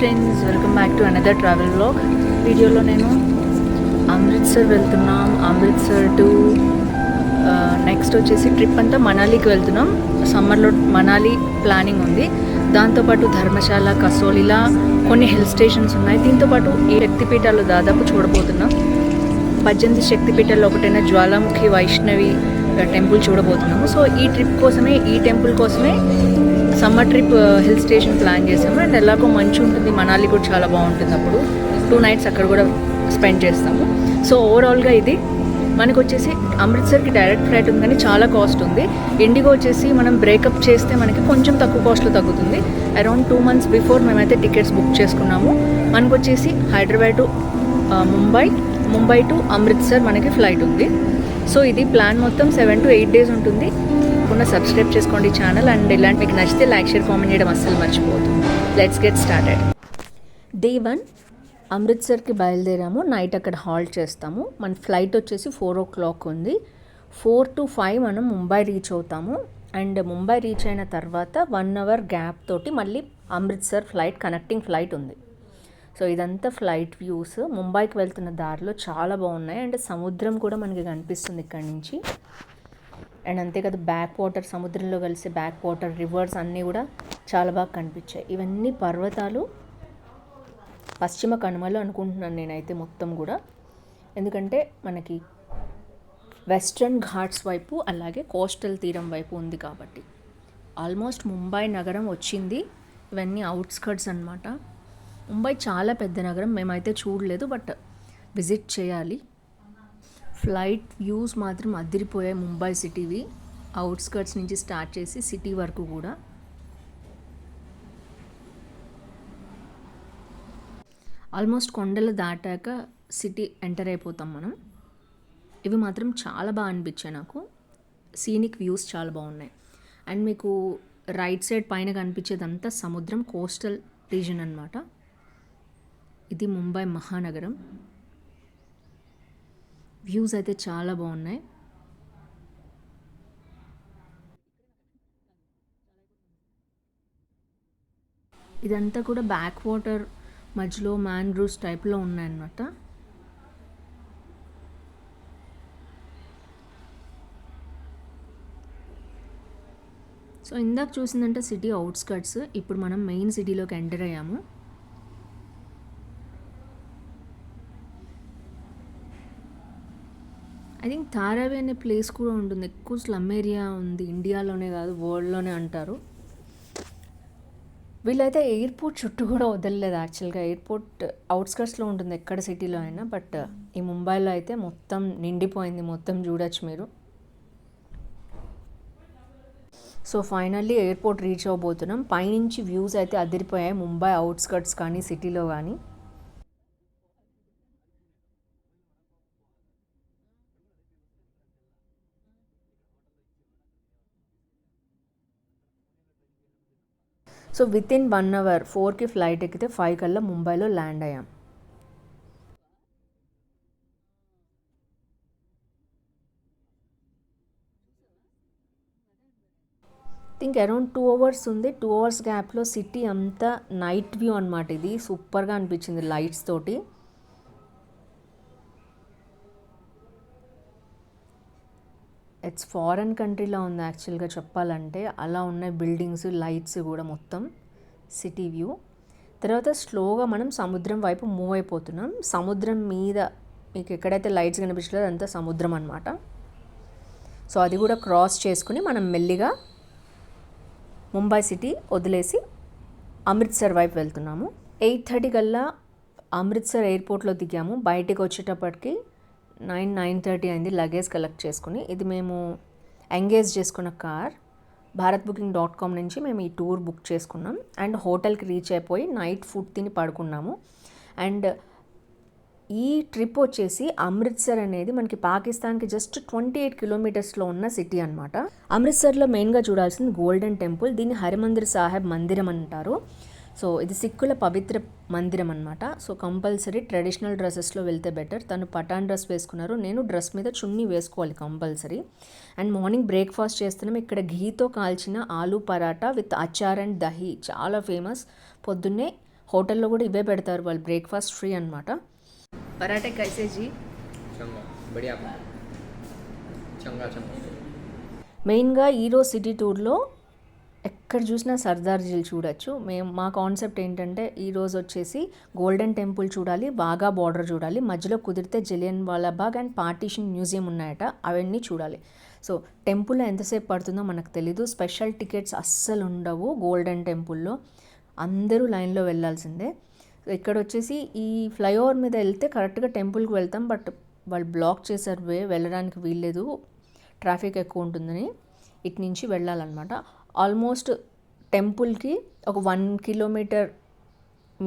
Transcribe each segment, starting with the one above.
Friends, welcome back to another travel vlog. వీడియోలో నేను అమృత్సర్ వెళ్తున్నాం. అమృత్సర్ టు నెక్స్ట్ వచ్చేసి ట్రిప్ అంతా మనాలికి వెళ్తున్నాం. సమ్మర్లో మనాలి ప్లానింగ్ ఉంది. దాంతోపాటు ధర్మశాల, కసోల్ ఇలా కొన్ని హిల్ స్టేషన్స్ ఉన్నాయి. దీంతోపాటు ఈ శక్తిపీఠాలు దాదాపు చూడబోతున్నాం. 18 శక్తిపీఠాల్లో ఒకటైన జ్వాలాముఖి వైష్ణవి టెంపుల్ చూడబోతున్నాము. సో ఈ ట్రిప్ కోసమే, ఈ టెంపుల్ కోసమే summer trip hill station plan చేసాము. అండ్ ఎలాగో మంచి ఉంటుంది, మనాలి కూడా చాలా బాగుంటుంది. అప్పుడు 2 nights అక్కడ కూడా స్పెండ్ చేస్తాము. సో ఓవరాల్గా ఇది మనకు వచ్చేసి అమృత్సర్కి డైరెక్ట్ ఫ్లైట్ ఉంది, కానీ చాలా కాస్ట్ ఉంది. ఇండిగో వచ్చేసి మనం బ్రేకప్ చేస్తే మనకి కొంచెం తక్కువ కాస్ట్లో తగ్గుతుంది. అరౌండ్ 2 months బిఫోర్ మేమైతే టికెట్స్ బుక్ చేసుకున్నాము. మనకు వచ్చేసి హైదరాబాద్ టు ముంబై టు అమృత్సర్ మనకి ఫ్లైట్ ఉంది. సో ఇది ప్లాన్ మొత్తం 7 to 8 days ఉంటుంది. తప్పకుండా సబ్స్క్రైబ్ చేసుకోండి ఛానల్. అండ్ ఇలాంటి మీకు నచ్చితే లైక్, షేర్, కామెంట్ చేయడం అస్సలు మర్చిపోవద్దు. Let's get started. డే 1 అమృత్సర్కి బయలుదేరాము. నైట్ అక్కడ హాల్ట్ చేస్తాము. మన ఫ్లైట్ వచ్చేసి 4 o'clock ఉంది. 4 to 5 మనం ముంబై రీచ్ అవుతాము. అండ్ ముంబై రీచ్ అయిన తర్వాత 1 hour గ్యాప్ తోటి మళ్ళీ అమృత్సర్ ఫ్లైట్, కనెక్టింగ్ ఫ్లైట్ ఉంది. సో ఇదంతా ఫ్లైట్ వ్యూస్. ముంబైకి వెళ్తున్న దారిలో చాలా బాగున్నాయి. అండ్ సముద్రం కూడా మనకి కనిపిస్తుంది ఇక్కడి నుంచి. అండ్ అంతేకాదు బ్యాక్ వాటర్, సముద్రంలో కలిసే బ్యాక్ వాటర్, రివర్స్ అన్నీ కూడా చాలా బాగా కనిపించాయి. ఇవన్నీ పర్వతాలు, పశ్చిమ కనుమలు అనుకుంటున్నాను నేనైతే మొత్తం కూడా. ఎందుకంటే మనకి వెస్ట్రన్ ఘాట్స్ వైపు అలాగే కోస్టల్ తీరం వైపు ఉంది కాబట్టి. ఆల్మోస్ట్ ముంబై నగరం వచ్చింది. ఇవన్నీ అవుట్స్కర్ట్స్ అన్నమాట. ముంబై చాలా పెద్ద నగరం, మేమైతే చూడలేదు, బట్ విజిట్ చేయాలి. ఫ్లైట్ వ్యూస్ మాత్రం అదిరిపోయాయి ముంబై సిటీవి. అవుట్స్కర్ట్స్ నుంచి స్టార్ట్ చేసి సిటీ వరకు కూడా. ఆల్మోస్ట్ కొండలు దాటాక సిటీ ఎంటర్ అయిపోతాం మనం. ఇవి మాత్రం చాలా బాగా అనిపించాయి నాకు. సీనిక్ వ్యూస్ చాలా బాగున్నాయి. అండ్ మీకు రైట్ సైడ్ పైన కనిపించేదంతా సముద్రం, కోస్టల్ రీజన్ అన్నమాట. ఇది ముంబై మహానగరం. వ్యూస్ అయితే చాలా బాగున్నాయి. ఇదంతా కూడా బ్యాక్ వాటర్ మధ్యలో మ్యాంగ్రూవ్స్ టైప్లో ఉన్నాయన్నమాట. సో ఇందాక చూసిందంటే సిటీ అవుట్స్కర్ట్స్. ఇప్పుడు మనం మెయిన్ సిటీలోకి ఎంటర్ అయ్యాము. ఐ థింక్ ధారావి అనే ప్లేస్ కూడా ఉంటుంది. ఎక్కువ స్లమ్ ఏరియా ఉంది, ఇండియాలోనే కాదు వరల్డ్లోనే అంటారు. వీళ్ళైతే ఎయిర్పోర్ట్ చుట్టూ కూడా వదలలేదు. యాక్చువల్గా ఎయిర్పోర్ట్ అవుట్స్కర్ట్స్లో ఉంటుంది ఎక్కడ సిటీలో అయినా, బట్ ఈ ముంబైలో అయితే మొత్తం నిండిపోయింది. మొత్తం చూడొచ్చు మీరు. సో ఫైనల్లీ ఎయిర్పోర్ట్ రీచ్ అవ్వబోతున్నాం. పైనుంచి వ్యూస్ అయితే అదిరిపోయాయి, ముంబై అవుట్స్కర్ట్స్ కానీ సిటీలో కానీ. సో వితిన్ 1 hour 4కి ఫ్లైట్ ఎక్కితే 5 కల్లా ముంబైలో ల్యాండ్ అయ్యాం. థింక్ అరౌండ్ 2 hours ఉంది. 2 hours గ్యాప్లో సిటీ అంతా నైట్ వ్యూ అనమాట. ఇది సూపర్గా అనిపించింది లైట్స్ తోటి. ఇట్స్ ఫారెన్ కంట్రీలో ఉంది యాక్చువల్గా చెప్పాలంటే. అలా ఉన్నాయి బిల్డింగ్స్, లైట్స్ కూడా మొత్తం సిటీ వ్యూ. తర్వాత స్లోగా మనం సముద్రం వైపు మూవ్ అయిపోతున్నాం. సముద్రం మీద మీకు ఎక్కడైతే లైట్స్ కనిపించలేదో అదంతా సముద్రం అనమాట. సో అది కూడా క్రాస్ చేసుకుని మనం మెల్లిగా ముంబై సిటీ వదిలేసి అమృత్సర్ వైపు వెళ్తున్నాము. 8:30 కల్లా అమృత్సర్ ఎయిర్పోర్ట్లో దిగాము. బయటికి వచ్చేటప్పటికి 9:30 అయింది లగేజ్ కలెక్ట్ చేసుకుని. ఇది మేము ఎంగేజ్ చేసుకున్న కార్. bharatbooking.com నుంచి మేము ఈ టూర్ బుక్ చేసుకున్నాం. అండ్ హోటల్కి రీచ్ అయిపోయి నైట్ ఫుడ్ తిని పడుకున్నాము. అండ్ ఈ ట్రిప్ వచ్చేసి అమృత్సర్ అనేది మనకి పాకిస్తాన్కి జస్ట్ 28 kilometers ఉన్న సిటీ అనమాట. అమృత్సర్లో మెయిన్గా చూడాల్సింది గోల్డెన్ టెంపుల్. దీన్ని హరిమందిర్ సాహెబ్ మందిరం అంటారు. సో ఇది సిక్కుల పవిత్ర మందిరం అనమాట. సో కంపల్సరీ ట్రెడిషనల్ డ్రెస్సెస్లో వెళ్తే బెటర్. తను పటాన్ డ్రెస్ వేసుకున్నారు, నేను డ్రెస్ మీద చున్నీ వేసుకోవాలి కంపల్సరీ. అండ్ మార్నింగ్ బ్రేక్ఫాస్ట్ చేస్తున్నాం. ఇక్కడ ఘీతో కాల్చిన ఆలూ పరాటా విత్ అచార్ అండ్ దహీ చాలా ఫేమస్. పొద్దున్నే హోటల్లో కూడా ఇవే పెడతారు వాళ్ళు, బ్రేక్ఫాస్ట్ ఫ్రీ అనమాట. పరాటే కైసేజీ మెయిన్గా ఈరోజు సిటీ టూర్లో ఎక్కడ చూసినా సర్దార్జీలు చూడొచ్చు. మా కాన్సెప్ట్ ఏంటంటే ఈరోజు వచ్చేసి గోల్డెన్ టెంపుల్ చూడాలి, వాఘా బార్డర్ చూడాలి, మధ్యలో కుదిరితే Jallian Walabagh and partition museum ఉన్నాయట, అవన్నీ చూడాలి. సో టెంపుల్లో ఎంతసేపు పడుతుందో మనకు తెలీదు. స్పెషల్ టికెట్స్ అస్సలు ఉండవు గోల్డెన్ టెంపుల్లో, అందరూ లైన్లో వెళ్ళాల్సిందే. ఇక్కడ వచ్చేసి ఈ ఫ్లైఓవర్ మీద వెళ్తే కరెక్ట్గా టెంపుల్కి వెళ్తాం, బట్ వాళ్ళు బ్లాక్ చేశారు, వెళ్ళడానికి వీల్లేదు, ట్రాఫిక్ ఎక్కువ ఉంటుందని. ఇటు నుంచి వెళ్ళాలన్నమాట. ఆల్మోస్ట్ టెంపుల్కి ఒక 1 కిలోమీటర్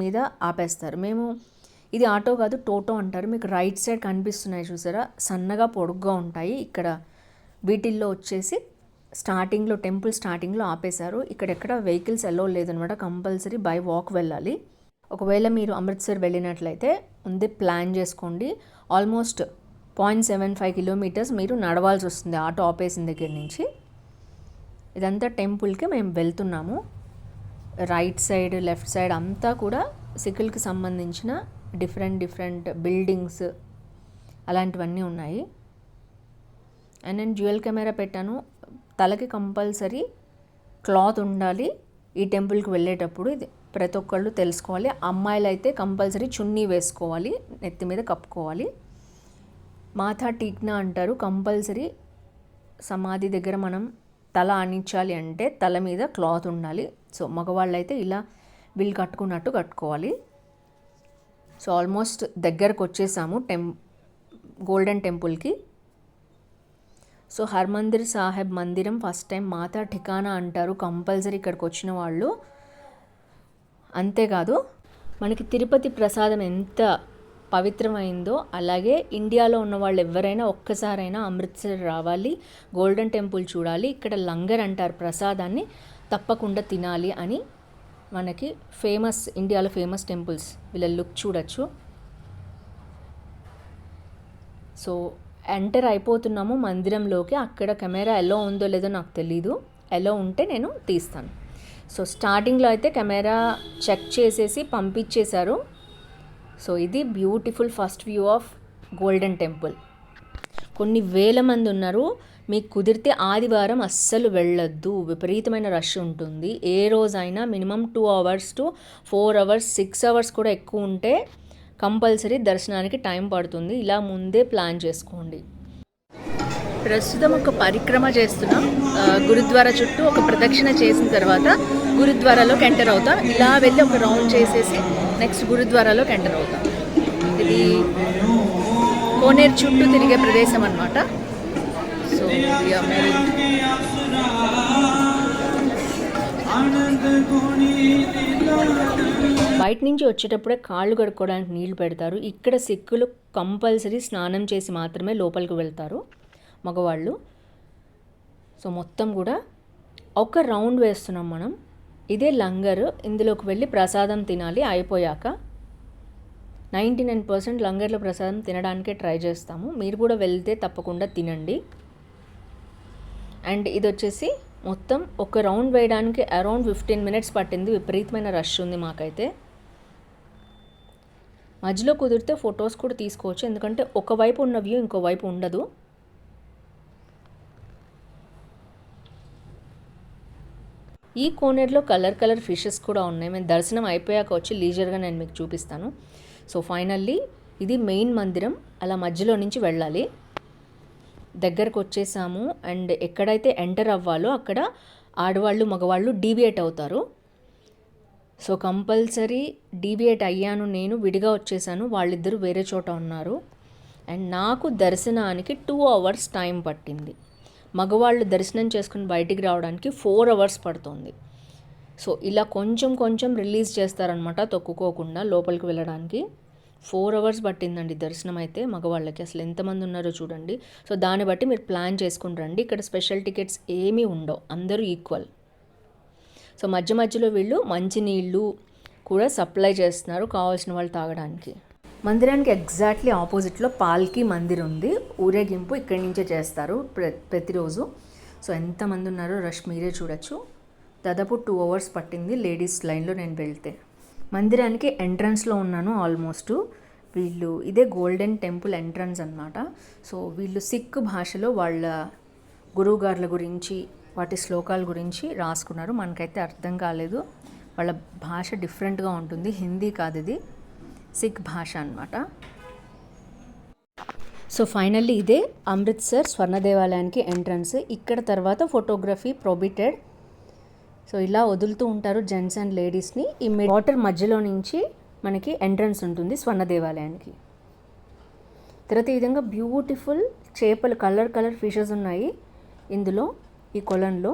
మీద ఆపేస్తారు. మేము ఇది ఆటో కాదు టోటో అంటారు. మీకు రైట్ సైడ్ కనిపిస్తున్నాయి చూసారా, సన్నగా పొడుగ్గా ఉంటాయి. ఇక్కడ వీటిల్లో వచ్చేసి స్టార్టింగ్లో టెంపుల్ స్టార్టింగ్లో ఆపేశారు. ఇక్కడెక్కడ వెహికల్స్ ఎల్లో లేదనమాట, కంపల్సరీ బై వాక్ వెళ్ళాలి. ఒకవేళ మీరు అమృత్సర్ వెళ్ళినట్లయితే ముందే ప్లాన్ చేసుకోండి. ఆల్మోస్ట్ 0.75 కిలోమీటర్స్ మీరు నడవాల్సి వస్తుంది ఆటో ఆపేసిన దగ్గర నుంచి. ఇదంతా టెంపుల్కి మేము వెళ్తున్నాము. రైట్ సైడ్ లెఫ్ట్ సైడ్ అంతా కూడా సిక్కులకి సంబంధించిన డిఫరెంట్ బిల్డింగ్స్ అలాంటివన్నీ ఉన్నాయి. అండ్ నేను డ్యూయల్ కెమెరా పెట్టాను. తలకి కంపల్సరీ క్లాత్ ఉండాలి ఈ టెంపుల్కి వెళ్ళేటప్పుడు, ఇది ప్రతి ఒక్కళ్ళు తెలుసుకోవాలి. అమ్మాయిలు అయితే కంపల్సరీ చున్నీ వేసుకోవాలి, నెత్తి మీద కప్పుకోవాలి. మాథా టీక్నా అంటారు, కంపల్సరీ సమాధి దగ్గర మనం తల ఆనించాలి అంటే తల మీద క్లాత్ ఉండాలి. సో మగవాళ్ళు అయితే ఇలా వీళ్ళు కట్టుకున్నట్టు కట్టుకోవాలి. సో ఆల్మోస్ట్ దగ్గరకు వచ్చేసాము గోల్డెన్ టెంపుల్కి. సో హర్మందిర్ సాహెబ్ మందిరం ఫస్ట్ టైం మాతా ఠికానా అంటారు కంపల్సరీ ఇక్కడికి వచ్చిన వాళ్ళు. అంతేకాదు మనకి తిరుపతి ప్రసాదం ఎంత పవిత్రమైందో అలాగే ఇండియాలో ఉన్న వాళ్ళు ఎవరైనా ఒక్కసారైనా అమృత్సర్ రావాలి, గోల్డెన్ టెంపుల్ చూడాలి, ఇక్కడ లంగర్ అంటారు ప్రసాదాన్ని, తప్పకుండా తినాలి అని మనకి ఫేమస్, ఇండియాలో ఫేమస్ టెంపుల్స్. వీళ్ళ లుక్ చూడొచ్చు. సో ఎంటర్ అయిపోతున్నాము మందిరంలోకి. అక్కడ కెమెరా ఎలా ఉందో లేదో నాకు తెలీదు, ఎలా ఉంటే నేను తీస్తాను. సో స్టార్టింగ్లో అయితే కెమెరా చెక్ చేసేసి పంపించేశారు. సో ఇది beautiful first view of golden temple. కొన్ని వేల మంది ఉన్నారు. మీకు కుదిరితే ఆదివారం అస్సలు వెళ్ళొద్దు, విపరీతమైన రష్ ఉంటుంది. ఏ రోజైనా minimum 2 hours to 4 hours 6 hours కూడా ఎక్కువ ఉంటే కంపల్సరీ దర్శనానికి టైం పడుతుంది. ఇలా ముందే ప్లాన్ చేసుకోండి. ప్రస్తుతం ఒక పరిక్రమ చేస్తున్నాం. గురుద్వారా చుట్టూ ఒక ప్రదక్షిణ చేసిన తర్వాత గురుద్వారాలోకి ఎంటర్ అవుతాం. ఇలా వెళ్ళి ఒక రౌండ్ చేసేసి నెక్స్ట్ గురుద్వారాలోకి ఎంటర్ అవుతాం. ఇది కోనేరు చుట్టూ తిరిగే ప్రదేశం అన్నమాట. సో బయట నుంచి వచ్చేటప్పుడే కాళ్ళు కడుక్కోవడానికి నీళ్లు పెడతారు. ఇక్కడ సిక్కులు కంపల్సరీ స్నానం చేసి మాత్రమే లోపలికి వెళ్తారు మగవాళ్ళు. సో మొత్తం కూడా ఒక రౌండ్ వేస్తున్నాం మనం. ఇదే లంగర్, ఇందులోకి వెళ్ళి ప్రసాదం తినాలి. అయిపోయాక 99% లంగర్లో ప్రసాదం తినడానికే ట్రై చేస్తాము. మీరు కూడా వెళ్తే తప్పకుండా తినండి. అండ్ ఇది వచ్చేసి మొత్తం ఒక రౌండ్ వేయడానికి అరౌండ్ 15 minutes పట్టింది. విపరీతమైన రష్ ఉంది మాకైతే. మధ్యలో కుదిరితే ఫొటోస్ కూడా తీసుకోవచ్చు, ఎందుకంటే ఒకవైపు ఉన్న వ్యూ ఇంకో వైపు ఉండదు. ఈ కోనేరులో కలర్ ఫిషెస్ కూడా ఉన్నాయి. మేము దర్శనం అయిపోయాక వచ్చి లీజర్గా నేను మీకు చూపిస్తాను. సో ఫైనల్లీ ఇది మెయిన్ మందిరం, అలా మధ్యలో నుంచి వెళ్ళాలి. దగ్గరకు వచ్చేసాము. అండ్ ఎక్కడైతే ఎంటర్ అవ్వాలో అక్కడ ఆడవాళ్ళు మగవాళ్ళు డీవియేట్ అవుతారు. సో కంపల్సరీ డీవియేట్ అయ్యాను, నేను విడిగా వచ్చేసాను, వాళ్ళిద్దరూ వేరే చోట ఉన్నారు. అండ్ నాకు దర్శనానికి 2 hours టైం పట్టింది. మగవాళ్ళు దర్శనం చేసుకుని బయటికి రావడానికి 4 hours పడుతుంది. సో ఇలా కొంచెం రిలీజ్ చేస్తారనమాట, తొక్కుకోకుండా లోపలికి వెళ్ళడానికి. 4 hours పట్టిందండి దర్శనం అయితే మగవాళ్ళకి. అసలు ఎంతమంది ఉన్నారో చూడండి. సో దాన్ని బట్టి మీరు ప్లాన్ చేసుకుని రండి. ఇక్కడ స్పెషల్ టికెట్స్ ఏమీ ఉండవు, అందరూ ఈక్వల్. సో మధ్యలో వీళ్ళు మంచినీళ్ళు కూడా సప్లై చేస్తున్నారు కావాల్సిన వాళ్ళు తాగడానికి. మందిరానికి ఎగ్జాక్ట్లీ ఆపోజిట్లో పాల్కి మందిర్ ఉంది. ఊరేగింపు ఇక్కడి నుంచే చేస్తారు ప్రతిరోజు. సో ఎంతమంది ఉన్నారో రష్ మీరే చూడొచ్చు. దాదాపు 2 hours పట్టింది లేడీస్ లైన్లో నేను వెళ్తే. మందిరానికి ఎంట్రన్స్లో ఉన్నాను ఆల్మోస్ట్. వీళ్ళు ఇదే గోల్డెన్ టెంపుల్ ఎంట్రన్స్ అనమాట. సో వీళ్ళు సిక్ భాషలో వాళ్ళ గురువుగారుల గురించి వాటి శ్లోకాల గురించి రాసుకున్నారు. మనకైతే అర్థం కాలేదు, వాళ్ళ భాష డిఫరెంట్గా ఉంటుంది, హిందీ కాదు, ఇది సిక్ భాష అనమాట. సో ఫైనల్లీ ఇదే అమృత్సర్ స్వర్ణ దేవాలయానికి ఎంట్రన్స్. ఇక్కడ తర్వాత ఫోటోగ్రఫీ ప్రొహిబిటెడ్. సో ఇలా వదులుతూ ఉంటారు జెంట్స్ అండ్ లేడీస్ని. ఈ వాటర్ మధ్యలో నుంచి మనకి ఎంట్రన్స్ ఉంటుంది స్వర్ణ దేవాలయానికి. తర్వాత ఈ విధంగా బ్యూటిఫుల్ చేపలు, కలర్ కలర్ ఫిషెస్ ఉన్నాయి ఇందులో, ఈ కొలంలో.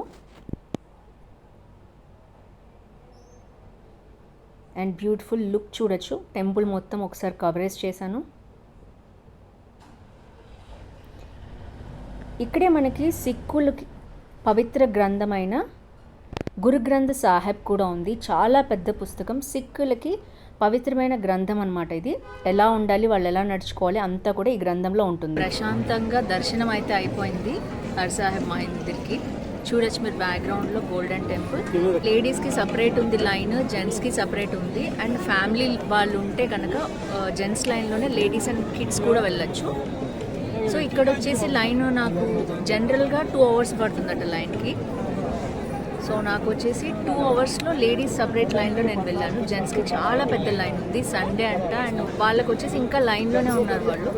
అండ్ బ్యూటిఫుల్ లుక్ చూడొచ్చు. టెంపుల్ మొత్తం ఒకసారి కవరేజ్ చేశాను. ఇక్కడే మనకి సిక్కులకి పవిత్ర గ్రంథమైన గురు గ్రంథ్ సాహెబ్ కూడా ఉంది. చాలా పెద్ద పుస్తకం, సిక్కులకి పవిత్రమైన గ్రంథం అనమాట. ఇది ఎలా ఉండాలి, వాళ్ళు ఎలా నడుచుకోవాలి అంతా కూడా ఈ గ్రంథంలో ఉంటుంది. ప్రశాంతంగా దర్శనం అయితే అయిపోయింది హర్ సాహెబ్ మహేంద్రకి. చూడొచ్చు మీరు బ్యాక్గ్రౌండ్లో గోల్డెన్ టెంపుల్. లేడీస్కి సపరేట్ ఉంది లైన్, జెంట్స్కి సపరేట్ ఉంది. అండ్ ఫ్యామిలీ వాళ్ళు ఉంటే కనుక జెంట్స్ లైన్లోనే లేడీస్ అండ్ కిడ్స్ కూడా వెళ్ళొచ్చు. సో ఇక్కడ వచ్చేసి లైన్ నాకు జనరల్గా 2 hours పడుతుందట లైన్కి. సో నాకు వచ్చేసి 2 hours లేడీస్ సపరేట్ లైన్లో నేను వెళ్ళాను. జెంట్స్కి చాలా పెద్ద లైన్ ఉంది, సండే అంట. అండ్ వాళ్ళకి వచ్చేసి ఇంకా లైన్లోనే ఉన్నారు వాళ్ళు.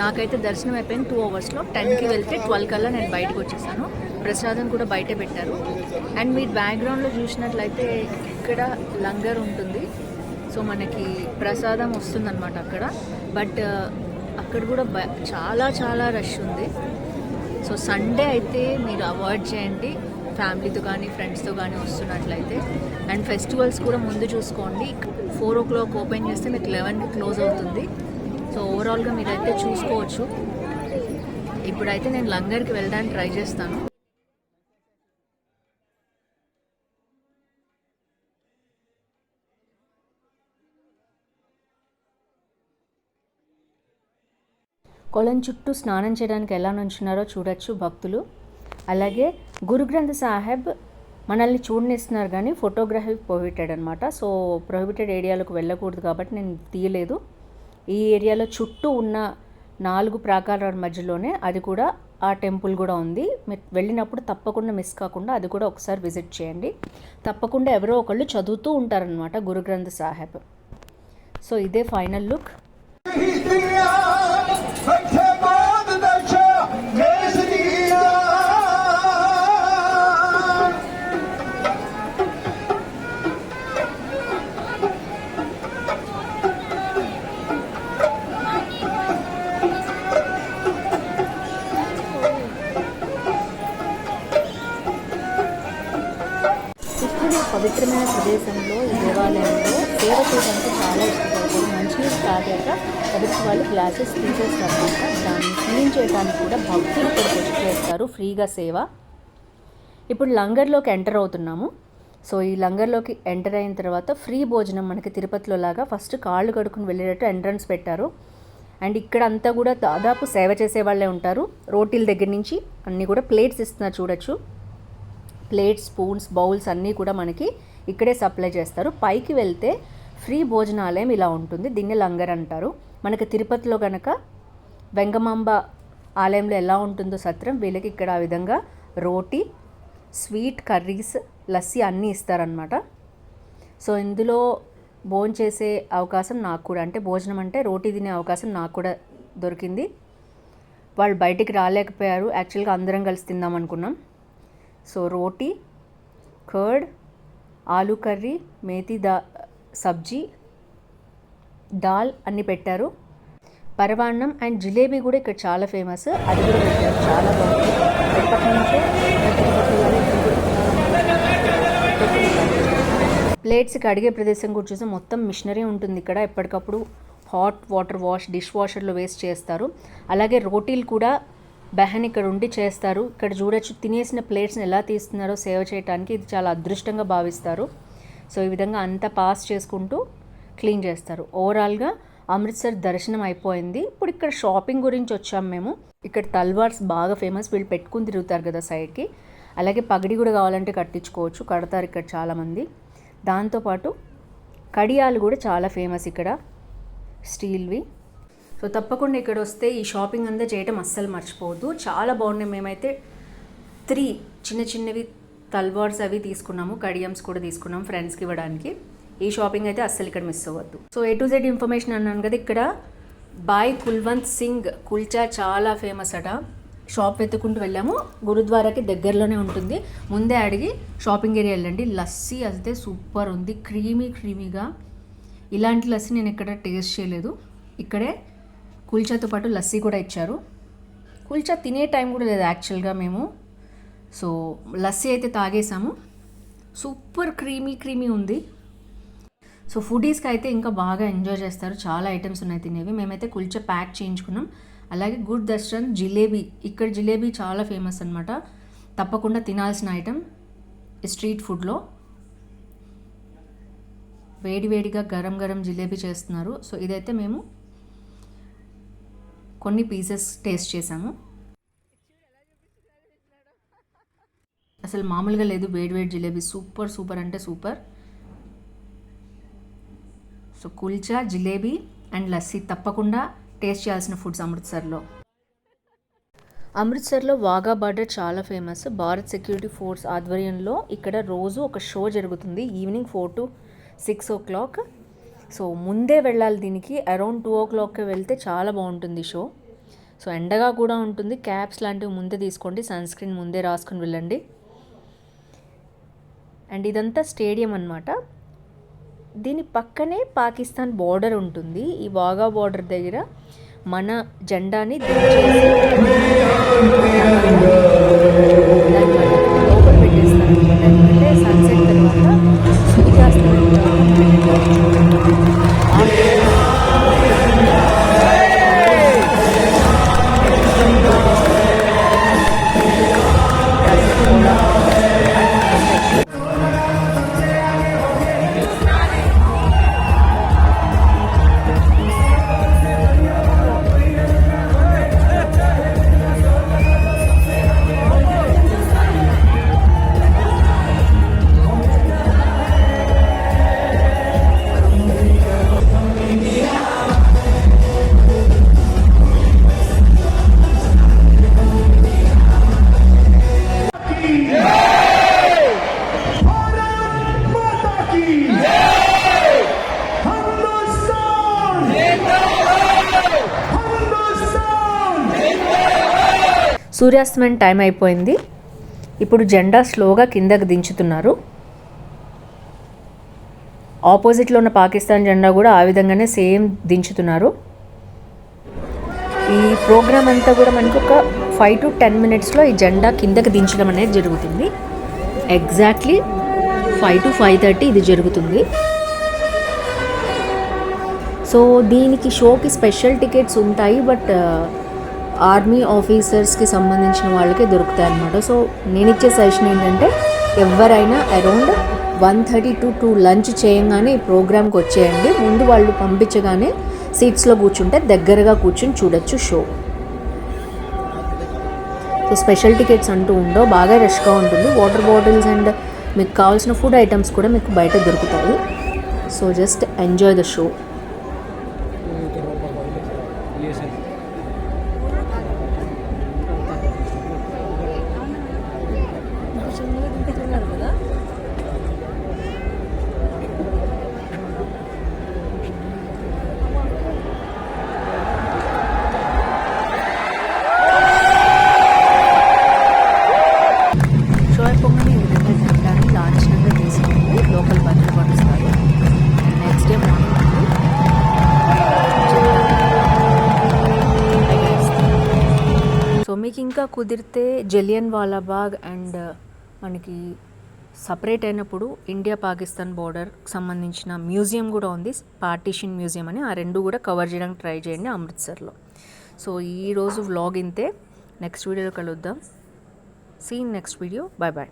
నాకైతే దర్శనం అయిపోయింది 2 hours. 10కి వెళ్తే 12 కల్లా నేను బయటకు వచ్చేసాను. ప్రసాదం కూడా బయట పెట్టారు. అండ్ మీరు బ్యాక్గ్రౌండ్లో చూసినట్లయితే ఇక్కడ లంగర్ ఉంటుంది. సో మనకి ప్రసాదం వస్తుందన్నమాట అక్కడ. బట్ అక్కడ కూడా చాలా చాలా రష్ ఉంది. సో సండే అయితే మీరు అవాయిడ్ చేయండి, ఫ్యామిలీతో కానీ ఫ్రెండ్స్తో కానీ వస్తున్నట్లయితే. అండ్ ఫెస్టివల్స్ కూడా ముందు చూసుకోండి. 4 o'clock ఓపెన్ చేస్తే మీకు 11కి క్లోజ్ అవుతుంది. సో ఓవరాల్గా మీరైతే చూసుకోవచ్చు. ఇప్పుడైతే నేను లంగర్కి వెళ్ళడానికి ట్రై చేస్తాను. కొలం చుట్టూ స్నానం చేయడానికి ఎలా నుంచున్నారో చూడొచ్చు భక్తులు. అలాగే గురు గ్రంథ్ సాహెబ్ మనల్ని చూడనిస్తున్నారు కానీ ఫోటోగ్రఫీ ప్రొహిబిటెడ్ అనమాట. సో ప్రొహిబిటెడ్ ఏరియాలకు వెళ్ళకూడదు కాబట్టి నేను తీయలేదు. ఈ ఏరియాలో చుట్టూ ఉన్న 4 ప్రాకారాల మధ్యలోనే అది కూడా ఆ టెంపుల్ కూడా ఉంది. మీరు వెళ్ళినప్పుడు తప్పకుండా మిస్ కాకుండా అది కూడా ఒకసారి విజిట్ చేయండి. తప్పకుండా ఎవరో ఒకళ్ళు చదువుతూ ఉంటారనమాట గురు గ్రంథ్ సాహెబ్. సో ఇదే ఫైనల్ లుక్. పవిత్రమైన ప్రదేశంలో ఈ దేవాలయంలో సేవ చేయడానికి చాలా ఇష్టపడతారు. మంచినీరు తాగాక ఎదుటి వాళ్ళు గ్లాసెస్ తీసేస్తారు. దాన్ని క్లీన్ చేయడానికి కూడా భక్తులు ఇక్కడికి వచ్చి చేస్తారు ఫ్రీగా సేవ. ఇప్పుడు లంగర్లోకి ఎంటర్ అవుతున్నాము. సో ఈ లంగర్లోకి ఎంటర్ అయిన తర్వాత ఫ్రీ భోజనం మనకి తిరుపతిలో లాగా ఫస్ట్ కాళ్ళు కడుక్కుని వెళ్ళేటట్టు ఎంట్రన్స్ పెట్టారు. అండ్ ఇక్కడ అంతా కూడా దాదాపు సేవ చేసే వాళ్ళే ఉంటారు. రోటీల దగ్గర నుంచి అన్నీ కూడా ప్లేట్స్ ఇస్తున్నారు చూడొచ్చు. ప్లేట్స్, స్పూన్స్, బౌల్స్ అన్నీ కూడా మనకి ఇక్కడే సప్లై చేస్తారు. పైకి వెళ్తే ఫ్రీ భోజనాలయం ఇలా ఉంటుంది. దీన్ని లంగర్ అంటారు. మనకి తిరుపతిలో కనుక వెంగమాంబ ఆలయంలో ఎలా ఉంటుందో సత్రం, వీళ్ళకి ఇక్కడ ఆ విధంగా రోటీ, స్వీట్, కర్రీస్, లస్సీ అన్నీ ఇస్తారనమాట. సో ఇందులో భోజనం చేసే అవకాశం నాకు కూడా, అంటే భోజనం అంటే రోటీ తినే అవకాశం నాకు కూడా దొరికింది. వాళ్ళు బయటికి రాలేకపోయారు. యాక్చువల్గా అందరం కలిసి తిందాం అనుకున్నాం. సో రోటీ, కర్డ్, ఆలూ కర్రీ, మేతి సబ్జీ, దాల్ అన్నీ పెట్టారు. పరవాన్నం అండ్ జిలేబీ కూడా ఇక్కడ చాలా ఫేమస్, అది కూడా పెట్టారు. చాలా బాగుంది. ఎప్పటి నుంచో ప్లేట్స్కి అడిగే ప్రదేశం కూడా చూసి మొత్తం మిషనరీ ఉంటుంది ఇక్కడ. ఎప్పటికప్పుడు హాట్ వాటర్ డిష్ వాషర్లో వేస్ట్ చేస్తారు. అలాగే రోటీలు కూడా బెహన్ ఇక్కడ ఉండి చేస్తారు. ఇక్కడ చూడొచ్చు తినేసిన ప్లేట్స్ని ఎలా తీస్తున్నారో సేవ చేయడానికి. ఇది చాలా అదృష్టంగా భావిస్తారు. సో ఈ విధంగా అంతా పాస్ చేసుకుంటూ క్లీన్ చేస్తారు. ఓవరాల్గా అమృత్సర్ దర్శనం అయిపోయింది. ఇప్పుడు ఇక్కడ షాపింగ్ గురించి వచ్చాము మేము. ఇక్కడ తల్వార్స్ బాగా ఫేమస్, వీళ్ళు పెట్టుకుని తిరుగుతారు కదా సైడ్కి. అలాగే పగడి కూడా కావాలంటే కట్టించుకోవచ్చు, కడతారు ఇక్కడ చాలామంది. దాంతోపాటు కడియాలు కూడా చాలా ఫేమస్ ఇక్కడ, స్టీల్వి. సో తప్పకుండా ఇక్కడ వస్తే ఈ షాపింగ్ అంతా చేయటం అస్సలు మర్చిపోవద్దు. చాలా బాగున్నాయి. మేమైతే 3 చిన్నవి తల్వార్స్ అవి తీసుకున్నాము, కడియమ్స్ కూడా తీసుకున్నాం ఫ్రెండ్స్కి ఇవ్వడానికి. ఈ షాపింగ్ అయితే అస్సలు ఇక్కడ మిస్ అవ్వద్దు. So A to Z information అన్నాను కదా, ఇక్కడ బాయ్ కుల్వంత్ సింగ్ కుల్చా చాలా ఫేమస్ అట. షాప్ వెతుక్కుంటూ వెళ్ళాము, గురుద్వారాకి దగ్గరలోనే ఉంటుంది. ముందే అడిగి షాపింగ్ ఏరియా వెళ్ళండి. లస్సీ అయితే సూపర్ ఉంది, క్రీమీగా. ఇలాంటి లస్సీ నేను ఎక్కడ టేస్ట్ చేయలేదు. ఇక్కడే కుల్చాతో పాటు లస్సీ కూడా ఇచ్చారు. కుల్చా తినే టైం కూడా లేదు యాక్చువల్గా మేము. సో లస్సీ అయితే తాగేసాము. సూపర్ క్రీమీ ఉంది. సో ఫుడీస్కి అయితే ఇంకా బాగా ఎంజాయ్ చేస్తారు. చాలా ఐటమ్స్ ఉన్నాయి తినేవి. మేమైతే కుల్చా ప్యాక్ చేయించుకున్నాం. అలాగే గుడ్ దర్శన్ జిలేబీ, ఇక్కడ జిలేబీ చాలా ఫేమస్ అనమాట. తప్పకుండా తినాల్సిన ఐటమ్ స్ట్రీట్ ఫుడ్లో. వేడిగా గరం జిలేబీ చేస్తున్నారు. సో ఇదైతే మేము కొన్ని పీసెస్ టేస్ట్ చేసాము. అసలు మామూలుగా లేదు, వేడి జిలేబీ సూపర్ అంటే super. So kulcha, jalebi and lassi తప్పకుండా టేస్ట్ చేయాల్సిన ఫుడ్స్ అమృత్సర్లో వాఘా బార్డర్ చాలా ఫేమస్. భారత్ సెక్యూరిటీ ఫోర్స్ ఆధ్వర్యంలో ఇక్కడ రోజు ఒక షో జరుగుతుంది, ఈవినింగ్ 4 to 6 o'clock. సో ముందే వెళ్ళాలి దీనికి, అరౌండ్ 2 o'clockకి వెళ్తే చాలా బాగుంటుంది షో. సో ఎండగా కూడా ఉంటుంది, క్యాప్స్ లాంటివి ముందే తీసుకోండి, సన్ స్క్రీన్ ముందే రాసుకుని వెళ్ళండి. అండ్ ఇదంతా స్టేడియం అన్నమాట. దీని పక్కనే పాకిస్తాన్ బార్డర్ ఉంటుంది. ఈ వాఘా బార్డర్ దగ్గర మన జెండాని లోపల పెట్టేస్తారు. ఎందుకంటే సన్సెట్ తర్వాత సూర్యాస్తమయం సూర్యాస్తమయం టైం అయిపోయింది. ఇప్పుడు జెండా స్లోగా కిందకి దించుతున్నారు. ఆపోజిట్లో ఉన్న పాకిస్తాన్ జెండా కూడా ఆ విధంగానే సేమ్ దించుతున్నారు. ఈ ప్రోగ్రామ్ అంతా కూడా మనకు ఒక 5 to 10 minutesలో ఈ జెండా కిందకి దించడం అనేది జరుగుతుంది. ఎగ్జాక్ట్లీ 5 to 5:30 ఇది జరుగుతుంది. సో దీనికి షోకి స్పెషల్ టికెట్స్ ఉంటాయి, బట్ ఆర్మీ ఆఫీసర్స్కి సంబంధించిన వాళ్ళకే దొరుకుతాయి అన్నమాట. సో నేను ఇచ్చే సజెషన్ ఏంటంటే ఎవరైనా అరౌండ్ 1:30 to 2 లంచ్ చేయగానే ఈ ప్రోగ్రామ్కి వచ్చేయండి. ముందు వాళ్ళు పంపించగానే సీట్స్లో కూర్చుంటే దగ్గరగా కూర్చుని చూడొచ్చు షో. సో స్పెషల్ టికెట్స్ అంటూ ఉండవు, బాగా రష్గా ఉంటుంది. వాటర్ బాటిల్స్ అండ్ మీకు కావాల్సిన ఫుడ్ ఐటమ్స్ కూడా మీకు బయట దొరుకుతాయి. So just enjoy the show. మీకు ఇంకా కుదిరితే జలియన్ వాలాబాగ్ అండ్ మనకి సపరేట్ అయినప్పుడు ఇండియా పాకిస్తాన్ బోర్డర్కి సంబంధించిన మ్యూజియం కూడా ఉంది, పార్టీషన్ మ్యూజియం అని. ఆ రెండు కూడా కవర్ చేయడానికి ట్రై చేయండి అమృత్సర్లో. సో ఈరోజు వ్లాగ్ ఇంతే. నెక్స్ట్ వీడియోలో కలుద్దాం. See in next video. Bye bye.